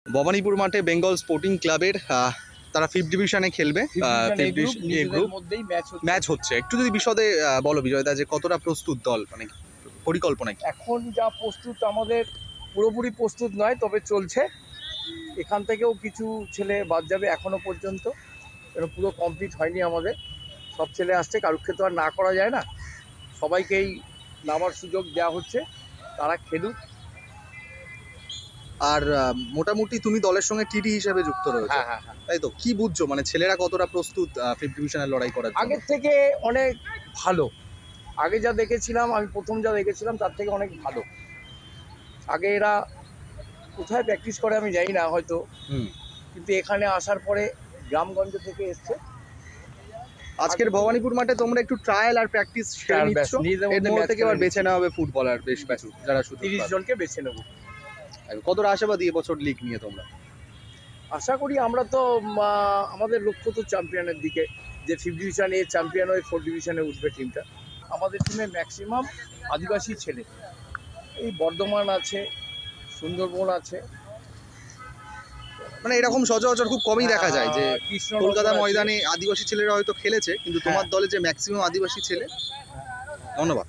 ভবানীপুর মাঠে বেঙ্গল স্পোর্টিং ক্লাবের তারা 5th ডিভিশনে খেলবে। গ্রুপ ম্যাচ হচ্ছে, একটু যদি বিশদে বলো বিজয়দা যে কতটা প্রস্তুত দল, মানে পরিকল্পনা কি? এখন যা প্রস্তুত আমাদের পুরোপুরি প্রস্তুত নয়, তবে চলছে। এখান থেকেও কিছু ছেলে বাদ যাবে এখনো পর্যন্ত, এটা পুরো কমপ্লিট হয়নি আমাদের। সব ছেলে আসছে, কারুক্ষে তো আর না করা যায় না, সবাইকেই নামার সুযোগ দেওয়া হচ্ছে, তারা খেলুক। আর মোটামুটি তুমি দলের সঙ্গে টিটি হিসেবে যুক্ত রয়েছে, হ্যাঁ, তাই তো? কি বুঝছো, মানে ছেলেরা কতটা প্রস্তুত 5th ডিভিশনের লড়াই করার জন্য? আগের থেকে অনেক ভালো। আগে যা দেখেছিলাম, আমি প্রথম যা দেখেছিলাম তার থেকে অনেক ভালো। আগে এরা কোথায় প্র্যাকটিস করে আমি জানি না হয়তো, কিন্তু এখানে আসার পরে গ্রামগঞ্জ থেকে এসছে। আজকের ভবানীপুর মাঠে তোমরা একটু ট্রায়াল আর প্র্যাকটিস সেরে নিচ্ছ, এর মধ্যে থেকে আবার বেছে নেওয়া হবে ফুটবলার বেশ কিছু, যারা শুধু 30 জনকে বেছে নেব। কতটা আশাবাদী এবছর লিগ নিয়ে তোমরা? আশা করি আমরা তো আমাদের লক্ষ্য তো চ্যাম্পিয়নের দিকে, যে 5th ডিভিশনে চ্যাম্পিয়ন হয়ে 4th ডিভিশনে উঠবে টিমটা। আমাদের টিমে ম্যাক্সিমাম আদিবাসী ছেলে, এই বর্ধমান আছে, সুন্দরবন আছে, মানে এরকম সচরাচর খুব কমই দেখা যায় যে কৃষ্ণনগর কলকাতা আছে। ময়দানে আদিবাসী ছেলেরা হয়তো খেলেছে, কিন্তু তোমার দলে যে ম্যাক্সিমাম আদিবাসী ছেলে। ধন্যবাদ।